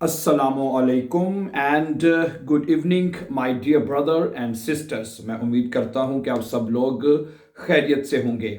अस्सलामुअलैकुम and good evening my dear brother and sisters. मैं उम्मीद करता हूं कि आप सब लोग खैरियत से होंगे।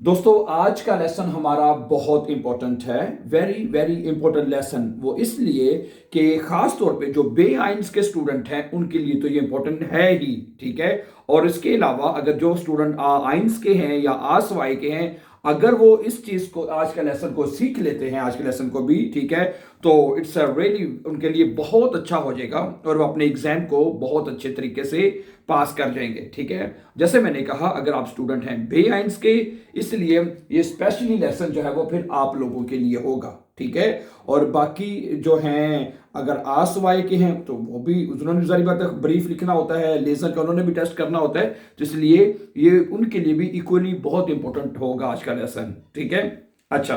दोस्तों, आज का लेसन हमारा बहुत इंपॉर्टेंट है। Very very important lesson. वो इसलिए कि खास तौर पे जो बे आइंस के स्टूडेंट हैं उनके लिए तो ये इंपॉर्टेंट है ही, ठीक है। और इसके अलावा अगर जो स्टूडेंट आइंस के हैं या आसवाई के हैं, अगर वो इस चीज को, आज के लेसन को सीख लेते हैं, आज के लेसन को भी, ठीक है, तो इट्स रियली उनके लिए बहुत अच्छा हो जाएगा और वो अपने एग्जाम को बहुत अच्छे तरीके से पास कर जाएंगे, ठीक है। जैसे मैंने कहा, अगर आप स्टूडेंट हैं बे आइंस के, इसलिए ये स्पेशली लेसन जो है वो फिर आप लोगों के लिए होगा, ठीक है। और बाकी जो हैं अगर आसवाई के हैं तो वो भी, उन्होंने जारी बात है ब्रीफ लिखना होता है, लेजर का उन्होंने भी टेस्ट करना होता है, तो इसलिए ये उनके लिए भी इक्वली बहुत इंपॉर्टेंट होगा आज का लेसन, ठीक है। अच्छा,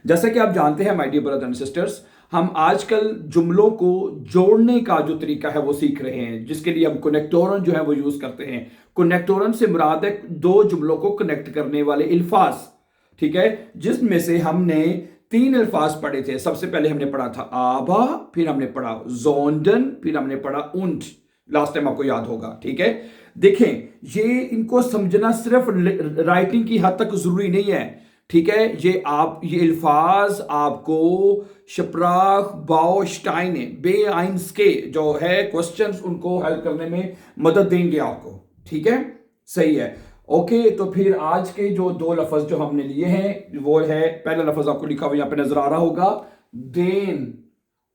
जैसे कि आप जानते हैं my dear brothers and sisters, हम आजकल जुमलों को जोड़ने का जो तरीका है वो सीख रहे हैं, जिसके लिए हम कनेक्टोरन जो है वो यूज करते हैं। कनेक्टोरन से मुराद है दो जुमलों को कनेक्ट करने वाले अल्फाज, ठीक है, जिसमें से हमने तीन अल्फाज पढ़े थे। सबसे पहले हमने पढ़ा था आबा, फिर हमने पढ़ा जोंडन, फिर हमने पढ़ा उंट। लास्ट टाइम आपको याद होगा, ठीक है। देखें, ये इनको समझना सिर्फ राइटिंग की हद तक जरूरी नहीं है, ठीक है। ये अल्फाज आपको शप्राख बाउस्टाइन बे आइंस के जो है क्वेश्चंस, उनको हेल्प करने में मदद देंगे आपको, ठीक है। सही है, ओके। तो फिर आज के जो दो लफ्ज जो हमने लिए हैं वो है, पहला लफ्ज आपको लिखा हुआ यहां पे नजर आ रहा होगा, देन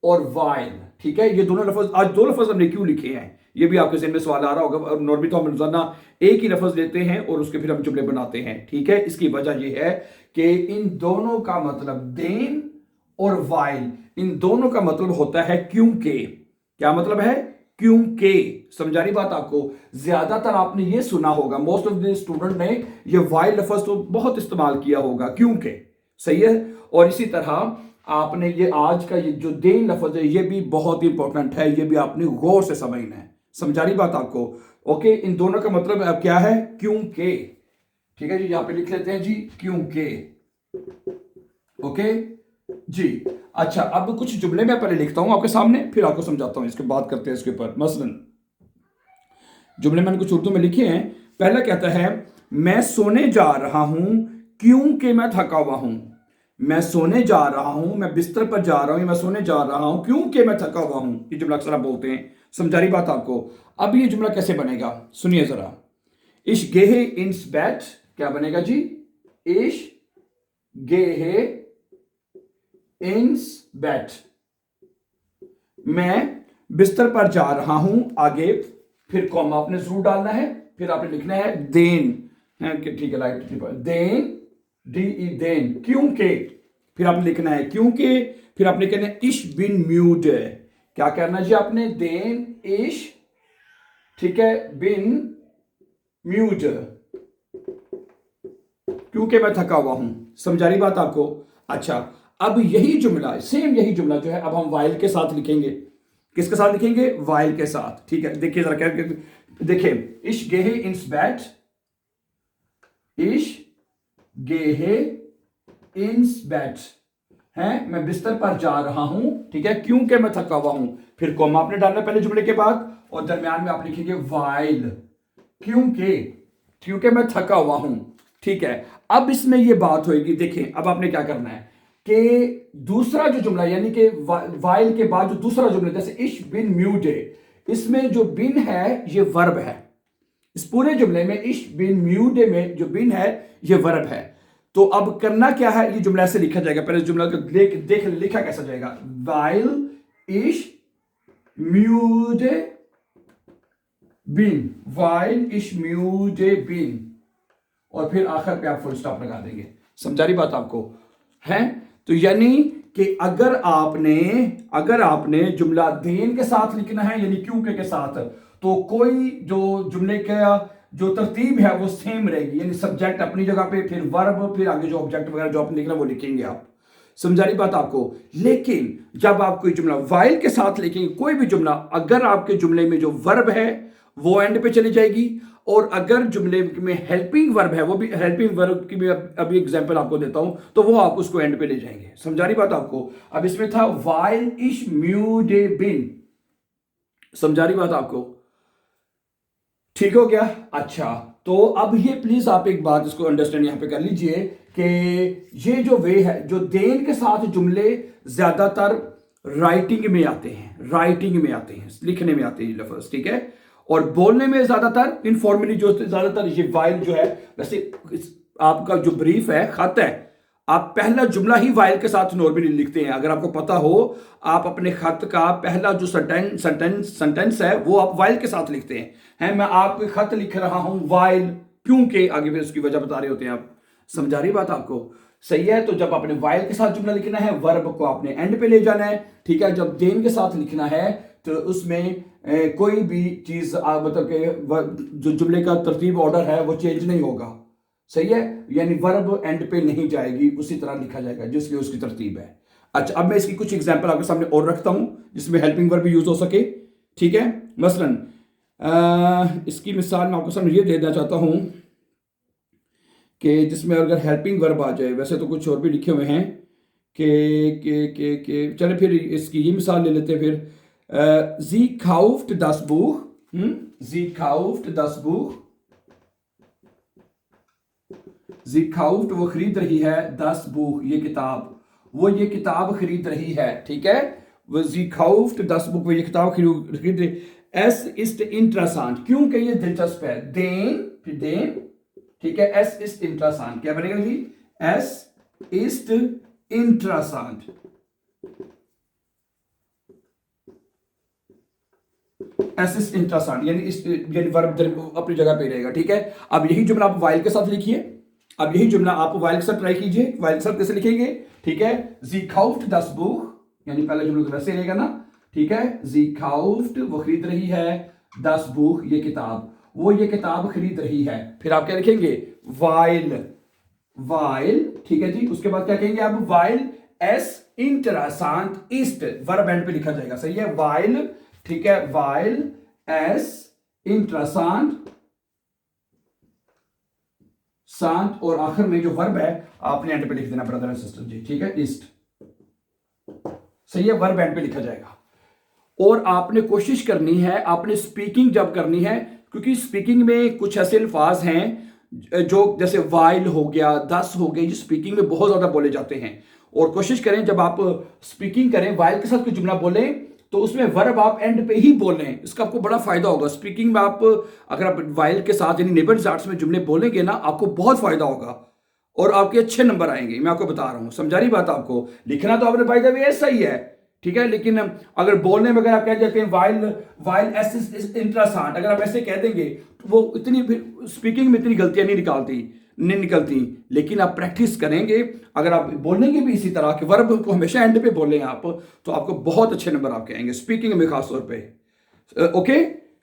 और वाइल, ठीक है। ये दोनों लफ्ज, आज दो लफ्ज हमने क्यों लिखे हैं, ये भी आपके ज़हन में सवाल आ रहा होगा। नॉर्मली तो हम रोजाना एक ही लफ्ज लेते हैं और उसके फिर हम जुमले बनाते हैं, ठीक है। इसकी वजह यह है कि इन दोनों का मतलब, देन और वाइल, इन दोनों का मतलब होता है क्योंकि। क्या मतलब है? क्योंकि। समझा रही बात आपको? ज्यादातर आपने ये सुना होगा, मोस्ट ऑफ द स्टूडेंट ने ये वाइल लफ्ज तो बहुत इस्तेमाल किया होगा, क्योंकि। सही है। और इसी तरह आपने ये आज का ये जो देन लफ्ज है ये भी बहुत इंपॉर्टेंट है, ये भी आपने गौर से समझना है। समझा रही बात आपको? ओके, इन दोनों का मतलब अब क्या है? क्योंकि, ठीक है जी। यहां पे लिख लेते हैं जी, क्योंकि। ओके जी। अच्छा, अब कुछ जुमले मैं पहले लिखता हूं आपके सामने, फिर आपको समझाता हूं, इसके बाद करते हैं इसके ऊपर। मसलन जुमले मैंने कुछ उर्दू में लिखे हैं। पहला कहता है, मैं सोने जा रहा हूं क्योंकि मैं थका हुआ हूं। मैं सोने जा रहा हूं, मैं बिस्तर पर जा रहा हूं, मैं सोने जा रहा हूं क्योंकि मैं थका हुआ हूं। ये जुमला अक्सर आप बोलते हैं। समझा रही बात आपको? अब ये जुमला कैसे बनेगा, सुनिए जरा। इश गेहे इंस बैट, क्या बनेगा जी? इश गेहे इंस बैट, मैं बिस्तर पर जा रहा हूं, आगे फिर कॉमा आपने जरूर डालना है, फिर आपने लिखना है देन, ठीक है, light then, D E then, क्योंकि। फिर आपने लिखना है क्योंकि, फिर आपने कहना है इश बिन म्यूड, क्या करना जी आपने? देन इश, ठीक है, बिन म्यूड, क्योंकि मैं थका हुआ हूं। समझा रही बात आपको? अच्छा, अब यही जुमला, सेम यही जुमला जो है अब हम वाइल के साथ लिखेंगे। किसके साथ लिखेंगे? वाइल के साथ, ठीक है। देखिए जरा, क्या देखिए, इश गेहे इंस बैट, इश गेहे इंस बैट है, मैं बिस्तर पर जा रहा हूं, ठीक है, क्योंकि मैं थका हुआ हूं। फिर कॉमा आपने डालना पहले जुमले के बाद, और दरमियान में आप लिखेंगे वाइल, क्योंकि, क्योंकि मैं थका हुआ हूं, ठीक है। अब इसमें यह बात होगी, देखें अब आपने क्या करना है कि दूसरा जो जुमला, यानी कि वाइल के बाद जो दूसरा जुमला, जैसे इश बिन म्यूड, इसमें जो बिन है ये वर्ब है। इस पूरे जुमले में इश बिन म्यूड में जो बिन है ये वर्ब है। तो अब करना क्या है, ये जुमला ऐसे लिखा जाएगा। पहले जुमला को देख लिखा कैसा जाएगा? वाइल इश म्यूड बिन, वाइल इश म्यूड बिन, और फिर आखिर पे आप फुल स्टॉप लगा देंगे। समझा रही बात आपको? है तो यानी कि अगर आपने जुमला देन के साथ लिखना है, यानी क्योंकि के साथ, तो कोई जो जुमले का जो तरतीब है वो सेम रहेगी, यानी सब्जेक्ट अपनी जगह पे, फिर वर्ब, फिर आगे जो ऑब्जेक्ट वगैरह जो आपने लिखना वो लिखेंगे आप। समझा रही बात आपको? लेकिन जब आप कोई जुमला वाइल के साथ लिखेंगे, कोई भी जुमला, अगर आपके जुमले में जो वर्ब है वो एंड पे चली जाएगी। और अगर जुमले में हेल्पिंग वर्ब है, वो भी हेल्पिंग वर्ब की भी अभी एग्जांपल आपको देता हूं, तो वो आप उसको एंड पे ले जाएंगे। समझा रही बात आपको? अब इसमें था वाइल इश म्यूडे बिन, समझा रही बात आपको? ठीक हो गया? अच्छा, तो अब ये प्लीज आप एक बात इसको अंडरस्टैंड यहां पे कर लीजिए कि ये जो वे है, जो देन के साथ जुमले ज्यादातर राइटिंग में आते हैं, राइटिंग में आते हैं, लिखने में आते हैं लफ्ज, ठीक है। और बोलने में ज्यादातर इनफॉर्मली जो ज्यादातर ये वाइल जो है, वैसे आपका जो ब्रीफ है, खत है, आप पहला जुमला ही वाइल के साथ नॉर्मली लिखते हैं। अगर आपको पता हो, आप अपने खत का पहला जो सेंटेंस है वो आप वाइल के साथ लिखते हैं। मैं आपको खत लिख रहा हूं वाइल, क्योंकि आगे फिर उसकी वजह बता रहे होते हैं आप। समझा रही बात आपको? सही है। तो जब आपने वाइल के साथ जुमला लिखना है, वर्ब को आपने एंड पे ले जाना है, ठीक है। जब देन के साथ लिखना है तो उसमें कोई भी चीज मतलब कि जो जुमले का तरतीब ऑर्डर है वो चेंज नहीं होगा। सही है, यानी वर्ब एंड पे नहीं जाएगी, उसी तरह लिखा जाएगा जिसकी उसकी तरतीब है। अच्छा, अब मैं इसकी कुछ एग्जांपल आपके सामने और रखता हूं जिसमें हेल्पिंग वर्ब यूज हो सके, ठीक है। मसलन इसकी मिसाल मैं आपके सामने ये देना चाहता हूं कि जिसमें अगर हेल्पिंग वर्ब आ जाए, वैसे तो कुछ और भी लिखे हुए हैं के चले फिर इसकी ये मिसाल ले लेते हैं फिर। जी काउफ्ट das Buch, जी काउफ्ट das Buch, जी काउफ्ट वो खरीद रही है, das Buch ये किताब, वो ये किताब खरीद रही है, ठीक है। वो जी काउफ्ट das Buch वो ये किताब खरीद रही। एस इस्ट इंटरेसांट, क्योंकि ये दिलचस्प है, देन फिर देन, ठीक है। एस इस्ट इंटरेसांट क्या बनेगा जी? एस इस्ट इंटरेसांट, एस इस्ट इंटरेसांट, यानी वर्ब अपनी जगह पे रहेगा, ठीक है। अब यही जुमला आप वाइल के साथ लिखिए। अब यही जुमला आप वाइल के साथ ट्राई कीजिए। वाइल के साथ कैसे लिखेंगे? ठीक है, जी काउफ्ट das Buch, यानी पहला जुमला तो वैसे रहेगा ना, ठीक है। जी काउफ्ट वो खरीद रही है, das Buch ये किताब, वो ये किताब खरीद रही है। फिर आप क्या लिखेंगे? वाइल, वाइल, ठीक है जी। उसके बाद क्या कहेंगे आप? वाइल एस इंटरेसांट इस्ट, वर्ब एंड पे लिखा जाएगा, सही है। वाइल, ठीक है, वाइल एस इंटरेसांट सांत, और आखिर में जो वर्ब है आपने एंड पे लिख देना ब्रदर एंड सिस्टर जी, ठीक है। ईस्ट, सही है, वर्ब एंड पे लिखा जाएगा। और आपने कोशिश करनी है, आपने स्पीकिंग जब करनी है, क्योंकि स्पीकिंग में कुछ ऐसे अल्फाज हैं जो जैसे वाइल हो गया, दस हो गए, जो स्पीकिंग में बहुत ज्यादा बोले जाते हैं। और कोशिश करें जब आप स्पीकिंग करें, वाइल के साथ कोई जुमला बोलें तो उसमें वर्ब आप एंड पे ही बोलें, इसका आपको बड़ा फायदा होगा। स्पीकिंग में आप अगर आप वाइल के साथ यानी नेबर जाट्स में जुमले बोलेंगे ना, आपको बहुत फायदा होगा और आपके अच्छे नंबर आएंगे, मैं आपको बता रहा हूं। समझा रही बात आपको? लिखना तो आपने बाय द वे ऐसा ही है, ठीक है, लेकिन अगर बोलने में अगर आप कह देते हैं वाइल, वाइल एस इज इंटरेसांट, अगर आप ऐसे कह देंगे तो वो इतनी स्पीकिंग में इतनी गलतियां नहीं निकलती। लेकिन आप प्रैक्टिस करेंगे, अगर आप बोलेंगे भी इसी तरह के वर्ब को हमेशा एंड पे बोलें आप, तो आपको बहुत अच्छे नंबर आपके आएंगे स्पीकिंग में खास तौर पे। ओके,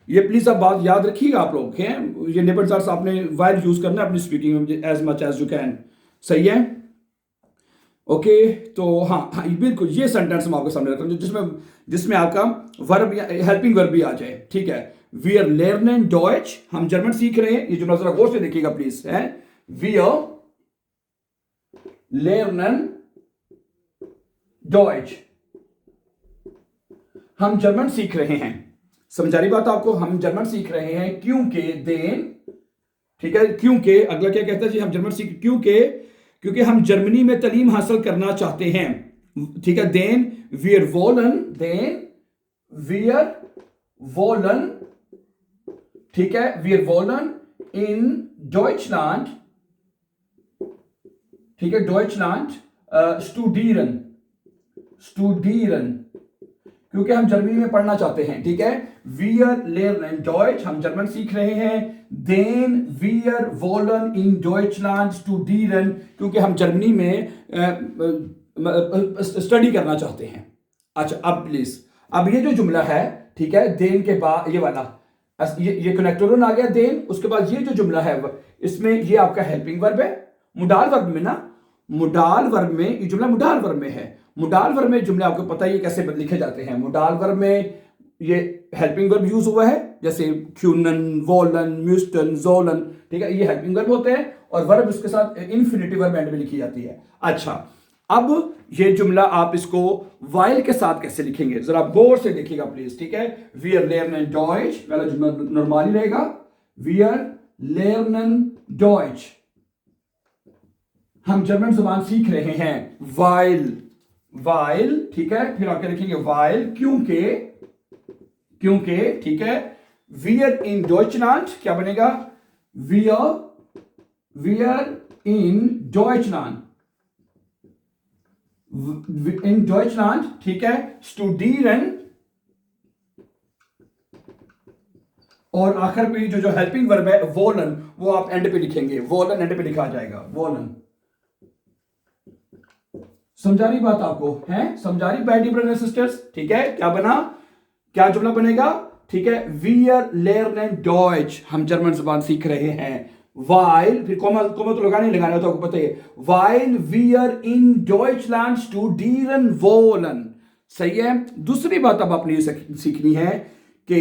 ये प्लीज आप बात याद रखिएगा आप लोग हैं, ये नेबर जाट्स आपने वाइल यूज करना है अपनी स्पीकिंग में as much as you can, सही है। ओके, तो हाँ बिल्कुल, ये सेंटेंस मैं आपके सामने रखता हूँ जिसमें आपका वर्ब या हेल्पिंग वर्ब भी आ जाए, ठीक है। वी आर लर्निंग डॉइच, हम जर्मन सीख रहे हैं। ये जुमला जरा गौर से देखिएगा प्लीज, है वी आर लर्निंग डॉइच, हम जर्मन सीख रहे हैं। समझा रही बात आपको? हम जर्मन सीख रहे हैं क्योंकि देन, ठीक है, क्योंकि अगला क्या कहता है जी? हम जर्मन सीख क्योंकि हम जर्मनी में तालीम हासिल करना चाहते हैं, ठीक है। देन वी आर वोलन, ठीक है, we are woollen in Deutschland, ठीक है, डॉइचलैंड स्टूडियरन, क्योंकि हम जर्मनी में पढ़ना चाहते हैं, ठीक है। वी आर लर्निंग डॉइच, हम जर्मन सीख रहे हैं। Then we are woollen in Deutschland स्टूडियरन, क्योंकि हम जर्मनी में स्टडी करना चाहते हैं। अच्छा, अब प्लीज, अब ये जो जुमला है, ठीक है, देन के बाद ये वाला ये कनेक्टोरन आ गया देन, उसके बाद ये जो जुमला है इसमें ये आपका हेल्पिंग वर्ब है। मुडाल वर्ब में ना, मुडाल वर्ब में ये जुमला मुडाल वर्ब में है। मुडाल वर्ब में जुमले आपको पता ही कैसे लिखे जाते हैं। मुडाल वर्ब में ये हेल्पिंग वर्ब यूज हुआ है, जैसे क्यूनन, वोलन, म्यूस्टन, जोलन, ठीक है, ये हेल्पिंग वर्ब होते हैं और वर्ब उसके साथ इन्फिनिटिव वर्ब एंड में लिखी जाती है। अच्छा, अब ये जुमला आप इसको वाइल के साथ कैसे लिखेंगे, जरा गौर से देखिएगा प्लीज, ठीक है। वी आर लेर्नन डॉइच, पहला जुमला नॉर्मली रहेगा, वी आर लेर्नन डॉइच, हम जर्मन जुबान सीख रहे हैं, वाइल, वाइल, ठीक है, फिर आके लिखेंगे वाइल, क्योंकि, क्योंकि, ठीक है, वी आर इन डॉइचलैंड, क्या बनेगा, वी आर इन डॉइचलैंड, इन डॉइचलैंड, ठीक है, स्टूडिeren, और आखिर पे जो हेल्पिंग वर्ब है वोलन, वो आप एंड पे लिखेंगे, वोलन एंड पे लिखा जाएगा, वोलन। समझा रही बात आपको है, समझा रही my dear brothers and sisters, ठीक है। क्या बना, क्या जुमला बनेगा, ठीक है, वी आर लेर्नन डॉइच, हम जर्मन जुबान सीख रहे हैं, वाइल, फिर कोमा कोमा तो लगाने ही लगाना, तो आपको पता है, वाइल वी आर इन डॉइचलैंड स्टूडिeren वोलन, सही है। दूसरी बात अब आपने सीखनी है कि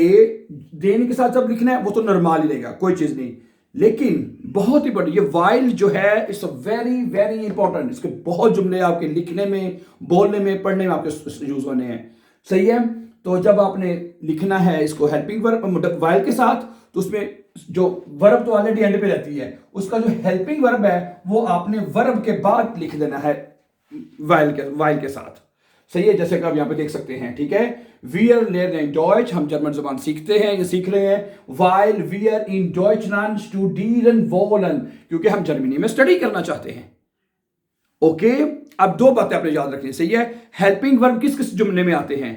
देने के साथ जब लिखना है वो तो नॉर्मल ही रहेगा, कोई चीज नहीं, लेकिन बहुत ही बड़ी ये वाइल जो है इट्स वेरी वेरी इंपॉर्टेंट, इसके बहुत जुमले आपके लिखने में, बोलने में, पढ़ने में आपके यूज होने हैं, सही है। तो जब आपने लिखना है इसको हेल्पिंग वर्ब वाइल के साथ, तो उसमें जो वर्ब तो ऑलरेडी एंड पे रहती है, उसका जो हेल्पिंग वर्ब है वो आपने वर्ब के बाद लिख देना है वाइल के साथ, सही है, जैसे कि आप यहां पे देख सकते हैं, ठीक है। वी आर लेर्निंग डॉइच, हम जर्मन जुबान सीखते हैं, ये सीख रहे हैं, वाइल वी आर इन डॉइचलैंड स्टूडिeren वोलन, क्योंकि हम जर्मनी में स्टडी करना चाहते हैं। ओके, अब दो बातें आपने याद रखनी, सही है। हेल्पिंग वर्ब किस किस जुमले में आते हैं,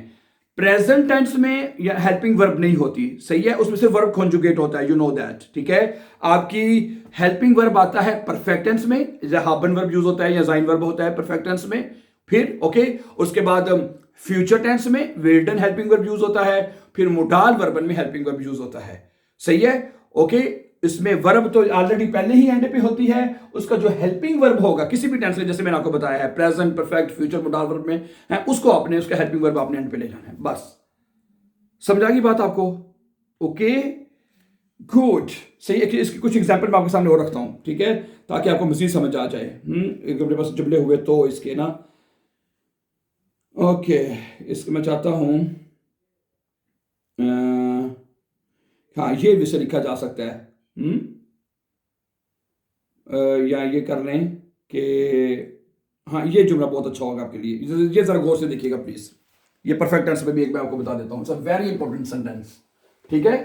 प्रेजेंट टेंस में या हेल्पिंग वर्ब नहीं होती, सही है, उसमें से वर्ब कॉन्जुगेट होता है, यू नो दैट, ठीक है। आपकी हेल्पिंग वर्ब आता है परफेक्ट टेंस में, या हाबन वर्ब यूज होता है या जाइन वर्ब होता है परफेक्ट टेंस में, फिर ओके, उसके बाद फ्यूचर टेंस में विल हेल्पिंग वर्ब यूज होता है, फिर मोडाल वर्बन में हेल्पिंग वर्ब यूज होता है, सही है, ओके। इसमें वर्ब तो ऑलरेडी पहले ही एंड पे होती है, उसका जो हेल्पिंग वर्ब होगा किसी भी टेंस में, जैसे मैंने आपको बताया है present, perfect, future, modal verb में है, उसको आपने उसका हेल्पिंग वर्ब आपने एंड पे ले जाना है, बस। समझा की बात आपको, ओके, गुड, सही है। इसके कुछ एग्जांपल मैं आपके सामने और रखता हूं, ठीक है, ताकि आपको मजीद समझ आ जाए। एक मेरे पास जुमले हुए तो इसके ना, ओके, इसको मैं चाहता हूं, हाँ, ये विषय लिखा जा सकता है, या ये कर लें कि, हाँ, ये जुमला बहुत अच्छा होगा आपके लिए, ये जरा गौर से देखिएगा प्लीज, ये परफेक्ट टेंस में भी एक मैं आपको बता देता हूँ, it's a very important sentence, ठीक है,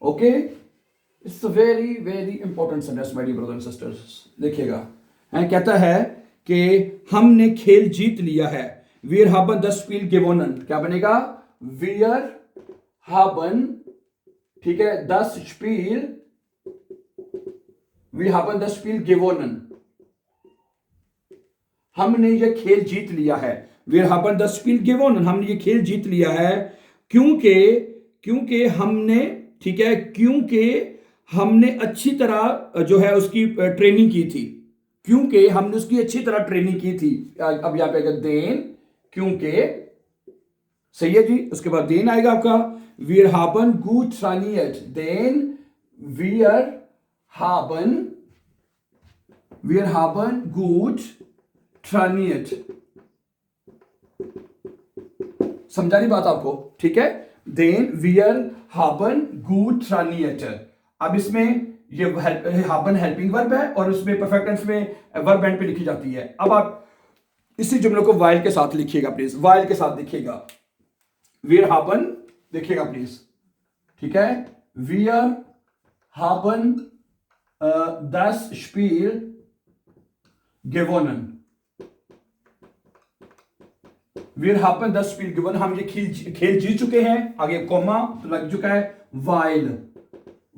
okay, it's a very very important sentence my dear brothers and sisters, देखिएगा, है, कहता है कि हमने खेल जीत लिया है, वीर हाबन 10 स्पील गेवोनन, क्या बनेगा, वीर हाबन, ठीक है, 10 स्पील, वी haben das Spiel gewonnen, हमने ये खेल जीत लिया है, wir haben das Spiel gewonnen, हमने ये खेल जीत लिया है, क्योंकि, क्योंकि हमने, ठीक है, क्योंकि हमने अच्छी तरह जो है उसकी ट्रेनिंग की थी, क्योंकि हमने उसकी अच्छी तरह ट्रेनिंग की थी, अब यहां पे अगर देन, क्योंकि, सही है जी, उसके बाद देन आएगा आपका, wir haben gut trainiert, then wir haben gut trainiert, समझा रही बात आपको, ठीक है, then wir haben gut trainiert, अब इसमें ये haben हेल्पिंग वर्ब है और उसमें परफेक्ट टेंस में वर्ब एंड पे लिखी जाती है। अब आप इसी जुमले को वाइल के साथ लिखिएगा प्लीज, वाइल के साथ देखिएगा, wir haben, देखिएगा प्लीज, ठीक है, wir haben das Spiel gewonnen, wir haben das Spiel gewonnen, हम ये खेल जीत चुके हैं, आगे कोमा तो लग चुका है, वाइल,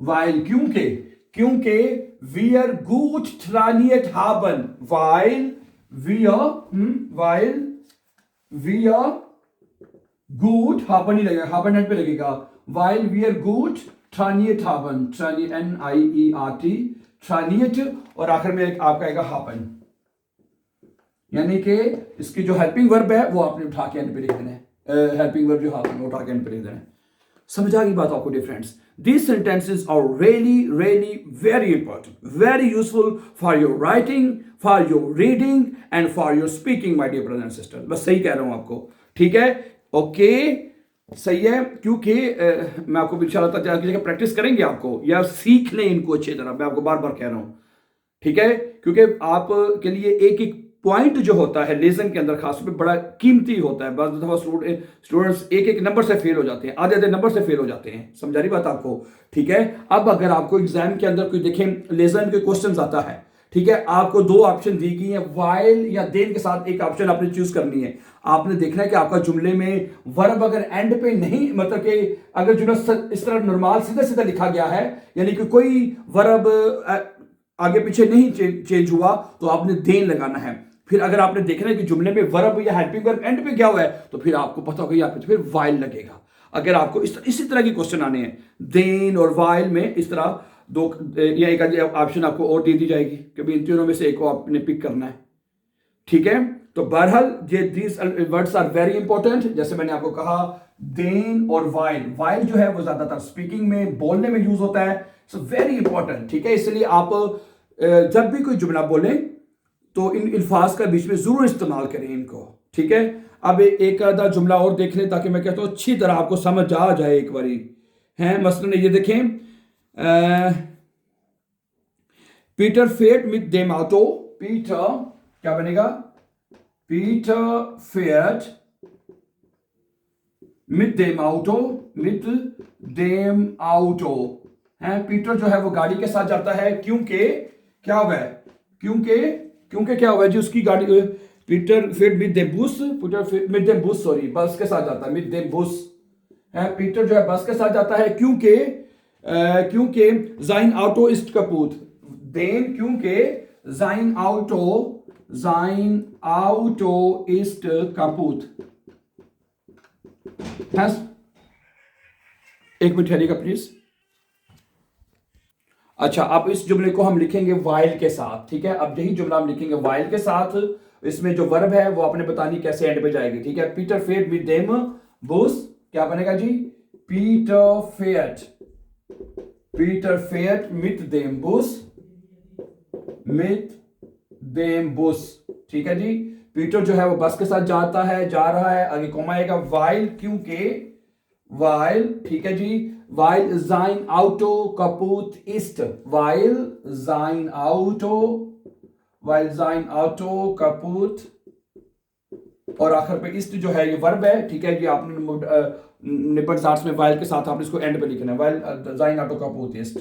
वाइल, क्योंकि, क्योंकि wir gut trainiert haben, weil wir gut haben नहीं लगेगा, haben नेट पे लगेगा, weil wir gut trainiert haben, trainiert, N-I-E-R-T, trainiert, और आखिर में एक आपका आएगा haben, यानी कि इसकी जो हेल्पिंग वर्ब है वो आपने उठा के एंड पे लिख देना है, हेल्पिंग वर्ब जो haben वो उठा के एंड पे लिख देना है, समझ आ गई बात आपको difference? These sentences are really very important, very useful for your writing, for your reading and for your speaking, my dear brothers and sisters. बस सही कह रहा हूं आपको, ठीक है? ओके, सही है, क्योंकि मैं आपको इंशाल्लाह ताला प्रैक्टिस करेंगे आपको, या सीख लें इनको अच्छी तरह, मैं आपको बार बार कह रहा हूं, ठीक है? क्योंकि आपके लिए एक एक पॉइंट जो होता है लेसन के अंदर खास पे बड़ा कीमती होता है। बहुत दफा स्टूडेंट्स एक एक नंबर से फेल हो जाते हैं, आधे आधे नंबर से फेल हो जाते हैं। समझा रही बात आपको? ठीक है। अब अगर आपको एग्जाम के अंदर कोई देखें लेसन के क्वेश्चन आता है, ठीक है, आपको दो ऑप्शन दी गई है, वाइल या देन के साथ एक ऑप्शन आपने चूज करनी है। आपने देखना है कि आपका जुमले में वर्ब अगर एंड पे नहीं, मतलब कि अगर जुमला इस तरह नॉर्मल सीधा सीधा लिखा गया है, यानी कि कोई वर्ब आगे पीछे नहीं चेंज हुआ, तो आपने देन लगाना है। फिर अगर आपने देखना है कि जुमले में वर्ब या हेल्पिंग वर्ब एंड पे क्या हुआ है, तो फिर आपको पता होगा यहाँ पे फिर वाइल लगेगा। अगर आपको इसी तरह की क्वेश्चन आने हैं, देन और वाइल में इस तरह दो या एक ऑप्शन आपको और दे दी जाएगी कि भाई इन तीनों में से एक को आपने पिक करना है, ठीक है। तो बहरहाल ये these words are very important. जैसे मैंने आपको कहा, देन और वाइल, वाइल जो है वो ज्यादातर स्पीकिंग में, बोलने में यूज होता है, सो वेरी इंपॉर्टेंट, ठीक है। इसलिए आप जब भी कोई जुमला बोलें तो इन अल्फाज का बीच में जरूर इस्तेमाल करें इनको, ठीक है। अब एक आधा जुमला और देख लें ताकि मैं कहता हूं अच्छी तरह आपको समझ आ जाए एक बारी, है। मसलन ये देखें, पीटर फेट मिट देम आउटो, पीटर क्या बनेगा, पीटर फेट मिट देम आउटो, मिट देम आउटो, है। पीटर जो है वो गाड़ी के साथ जाता है, क्योंकि क्या हुआ है, क्योंकि क्या हुआ है जी, उसकी गाड़ी, पीटर फेट मिट देम बुस, पीटर फेट मिट देम बुस, सॉरी, बस के साथ जाता है, मिट देम बुस, है। पीटर जो है बस के साथ जाता है क्योंकि जाइन ऑटो इस्ट कपूत, देन क्योंकि जाइन ऑटो इस्ट कपूत, एक मिनट ठहरिएगा प्लीज। अच्छा, अब इस जुमले को हम लिखेंगे वाइल के साथ, ठीक है। अब यही जुमला हम लिखेंगे वाइल के साथ। इसमें जो वर्ब है वो आपने बतानी कैसे एंड पे जाएगी, ठीक है। पीटर फेट मिट देम बुस, क्या बनेगा जी, पीटर फेट मिट देम बुस, ठीक है जी। पीटर जो है वो बस के साथ जा रहा है, आगे कॉमा आएगा, वाइल क्योंकि, वाइल, ठीक है जी, वाइल जाइन ऑटो कपूत इस्ट, वाइल जाइन ऑटो कपूत, और आखिर पे इस्ट जो है ये वर्ब है, ठीक है जी। आपने निपट आर्ट्स में वाइल के साथ आपने इसको एंड पे लिखना है, वाइल जाइन ऑटो कपूत ईस्ट।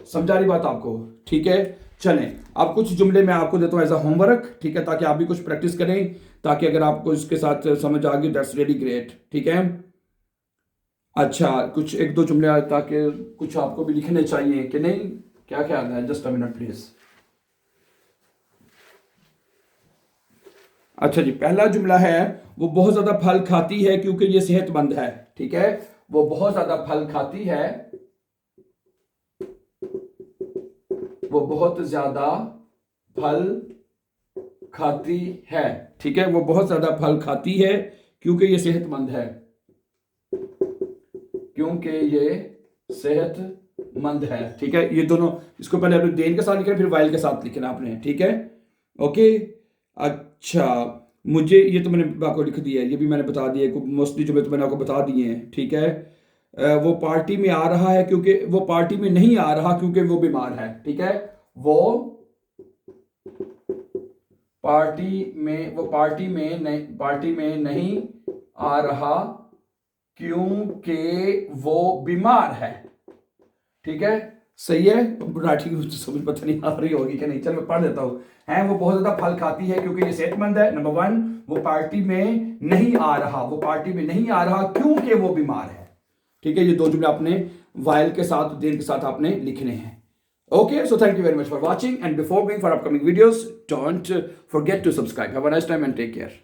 समझा रही बात आपको, ठीक है। चलें, अब कुछ जुमले मैं आपको देता हूं एज अ होमवर्क, ठीक है, ताकि आप भी कुछ प्रैक्टिस करें, ताकि अगर आपको इसके साथ समझ आ गई, दैट्स रियली ग्रेट, ठीक है। अच्छा, कुछ एक दो जुमले ताकि कुछ आपको भी लिखने चाहिए कि नहीं, क्या ख्याल है? Just a minute please. अच्छा जी, पहला जुमला है, वो बहुत ज्यादा फल खाती है क्योंकि ये सेहतमंद है, ठीक है। वो बहुत ज्यादा फल खाती है, वो बहुत ज्यादा फल खाती है, ठीक है। वो बहुत ज्यादा फल खाती है क्योंकि ये सेहतमंद है, क्योंकि ये सेहतमंद है, ठीक है। ये दोनों, इसको पहले आपने देन के साथ लिखना, फिर वाइल के साथ लिखना आपने, ठीक है, ओके। अच्छा, मुझे ये तो मैंने आपको लिख दिया है, ये भी मैंने बता दिया, मोस्टली जो मैंने आपको बता दिए हैं, ठीक है। वो पार्टी में आ रहा है क्योंकि, वो पार्टी में नहीं आ रहा क्योंकि वो बीमार है, ठीक है। वो पार्टी में नहीं आ रहा क्योंकि वो बीमार है, ठीक है, सही है। राठी की समझ पता नहीं आ रही होगी कि नहीं, चल मैं पढ़ देता हूं, है। वो बहुत ज्यादा फल खाती है क्योंकि ये सेहतमंद है, नंबर 1। वो पार्टी में नहीं आ रहा क्योंकि वो बीमार है, ठीक है। ये दो जुमले आपने वाइल के साथ, देन के साथ आपने लिखने हैं, okay. So thank you very much for watching, and before going for upcoming videos, don't forget to subscribe. Have a nice time and take care.